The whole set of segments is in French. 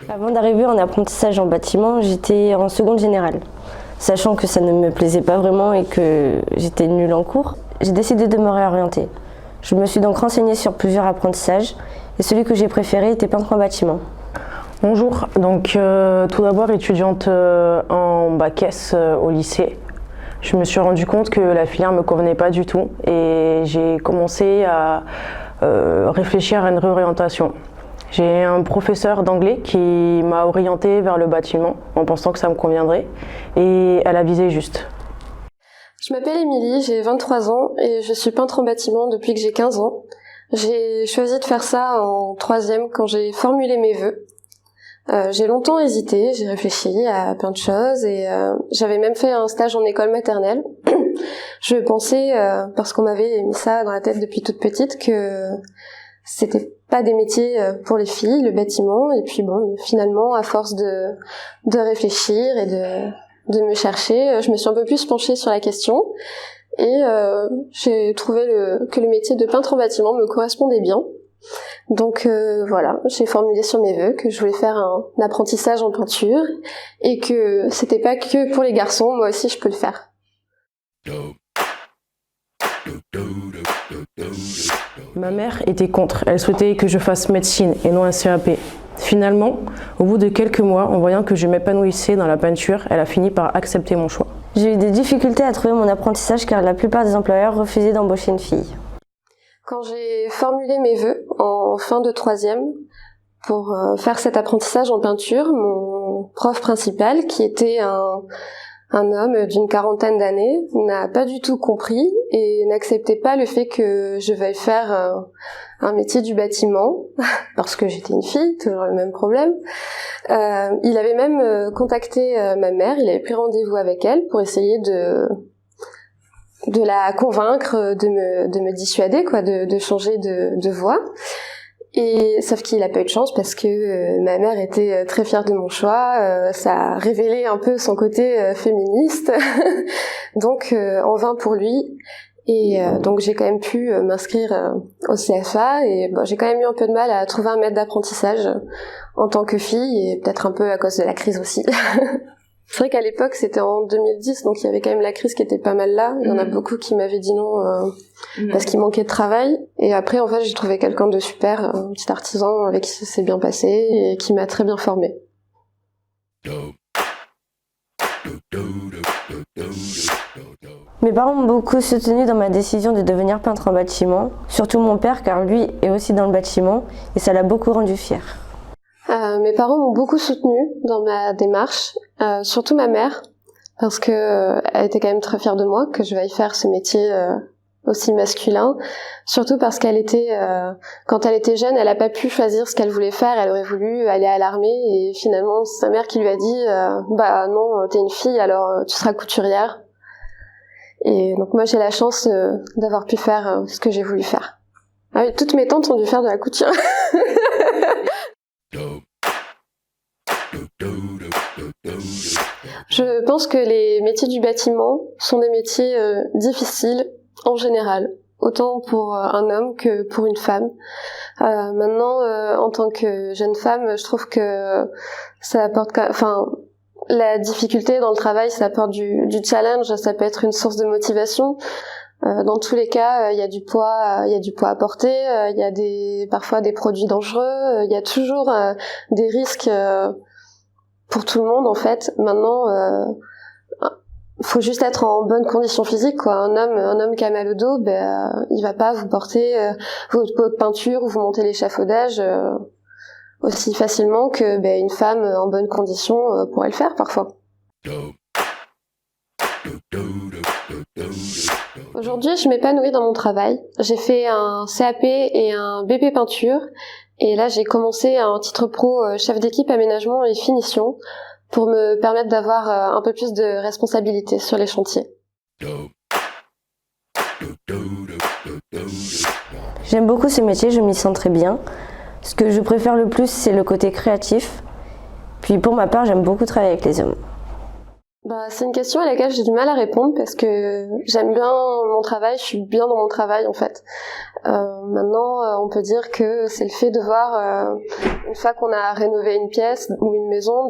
Avant d'arriver en apprentissage en bâtiment, j'étais en seconde générale. Sachant que ça ne me plaisait pas vraiment et que j'étais nulle en cours, j'ai décidé de me réorienter. Je me suis donc renseignée sur plusieurs apprentissages et celui que j'ai préféré était peintre en bâtiment. Bonjour, donc tout d'abord étudiante en bac S au lycée. Je me suis rendu compte que la filière ne me convenait pas du tout et j'ai commencé à réfléchir à une réorientation. J'ai un professeur d'anglais qui m'a orientée vers le bâtiment en pensant que ça me conviendrait et elle a visé juste. Je m'appelle Émilie, j'ai 23 ans et je suis peintre en bâtiment depuis que j'ai 15 ans. J'ai choisi de faire ça en troisième quand j'ai formulé mes vœux. J'ai longtemps hésité, j'ai réfléchi à plein de choses et j'avais même fait un stage en école maternelle. Je pensais, parce qu'on m'avait mis ça dans la tête depuis toute petite, que c'était pas des métiers pour les filles, le bâtiment. Et puis bon, finalement, à force de réfléchir et de me chercher, je me suis un peu plus penchée sur la question et j'ai trouvé que le métier de peintre en bâtiment me correspondait bien. Donc voilà, j'ai formulé sur mes vœux que je voulais faire un apprentissage en peinture et que c'était pas que pour les garçons, moi aussi je peux le faire. Ma mère était contre, elle souhaitait que je fasse médecine et non un CAP. Finalement, au bout de quelques mois, en voyant que je m'épanouissais dans la peinture, elle a fini par accepter mon choix. J'ai eu des difficultés à trouver mon apprentissage car la plupart des employeurs refusaient d'embaucher une fille. Quand j'ai formulé mes vœux en fin de troisième pour faire cet apprentissage en peinture, mon prof principal, qui était un homme d'une quarantaine d'années, n'a pas du tout compris et n'acceptait pas le fait que je veuille faire un métier du bâtiment, parce que j'étais une fille, toujours le même problème. Il avait même contacté ma mère, il avait pris rendez-vous avec elle pour essayer de la convaincre, de me dissuader, quoi, de changer de voie. Et sauf qu'il a pas eu de chance parce que ma mère était très fière de mon choix, ça a révélé un peu son côté féministe, donc en vain pour lui. Et donc j'ai quand même pu m'inscrire au CFA et bon, j'ai quand même eu un peu de mal à trouver un maître d'apprentissage en tant que fille et peut-être un peu à cause de la crise aussi. C'est vrai qu'à l'époque, c'était en 2010, donc il y avait quand même la crise qui était pas mal là. Il y en a beaucoup qui m'avaient dit non parce qu'il manquait de travail. Et après, en fait, j'ai trouvé quelqu'un de super, un petit artisan avec qui ça s'est bien passé et qui m'a très bien formée. Mes parents m'ont beaucoup soutenue dans ma décision de devenir peintre en bâtiment, surtout mon père car lui est aussi dans le bâtiment et ça l'a beaucoup rendu fière. Mes parents m'ont beaucoup soutenue dans ma démarche, surtout ma mère, parce que elle était quand même très fière de moi que je veuille faire ce métier aussi masculin, surtout parce qu'elle était, quand elle était jeune, elle a pas pu choisir ce qu'elle voulait faire, elle aurait voulu aller à l'armée et finalement c'est sa mère qui lui a dit bah non, t'es une fille alors tu seras couturière. Et donc moi j'ai la chance d'avoir pu faire ce que j'ai voulu faire. Ah oui, toutes mes tantes ont dû faire de la couture. Je pense que les métiers du bâtiment sont des métiers difficiles en général, autant pour un homme que pour une femme. Maintenant, en tant que jeune femme, je trouve que ça apporte, la difficulté dans le travail, ça apporte du challenge, ça peut être une source de motivation. Dans tous les cas, il y a du poids à porter, il y a parfois des produits dangereux, il y a toujours des risques pour tout le monde en fait. Maintenant, faut juste être en bonne condition physique, quoi. Un homme qui a mal au dos, il va pas vous porter votre pot de peinture ou vous monter l'échafaudage aussi facilement que une femme en bonne condition pourrait le faire parfois. Aujourd'hui, je m'épanouis dans mon travail. J'ai fait un CAP et un BP peinture. Et là, j'ai commencé un titre pro chef d'équipe aménagement et finition pour me permettre d'avoir un peu plus de responsabilité sur les chantiers. J'aime beaucoup ce métier, je m'y sens très bien. Ce que je préfère le plus, c'est le côté créatif. Puis pour ma part, j'aime beaucoup travailler avec les hommes. C'est une question à laquelle j'ai du mal à répondre parce que j'aime bien mon travail, je suis bien dans mon travail en fait. Maintenant, on peut dire que c'est le fait de voir, une fois qu'on a rénové une pièce ou une maison,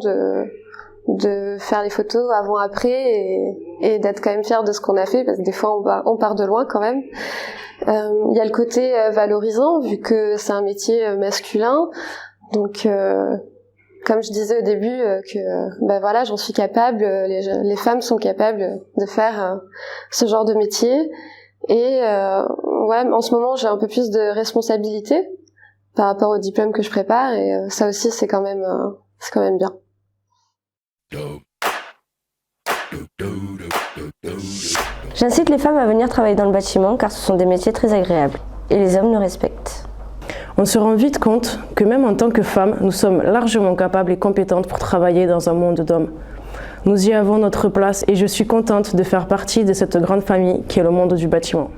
de faire les photos avant-après et d'être quand même fier de ce qu'on a fait parce que des fois on part de loin quand même. Il y a le côté valorisant vu que c'est un métier masculin, donc comme je disais au début voilà, j'en suis capable, les femmes sont capables de faire ce genre de métier et en ce moment j'ai un peu plus de responsabilité par rapport au diplôme que je prépare et ça aussi c'est quand même bien. J'incite les femmes à venir travailler dans le bâtiment car ce sont des métiers très agréables et les hommes nous respectent. On se rend vite compte que même en tant que femmes, nous sommes largement capables et compétentes pour travailler dans un monde d'hommes. Nous y avons notre place et je suis contente de faire partie de cette grande famille qui est le monde du bâtiment.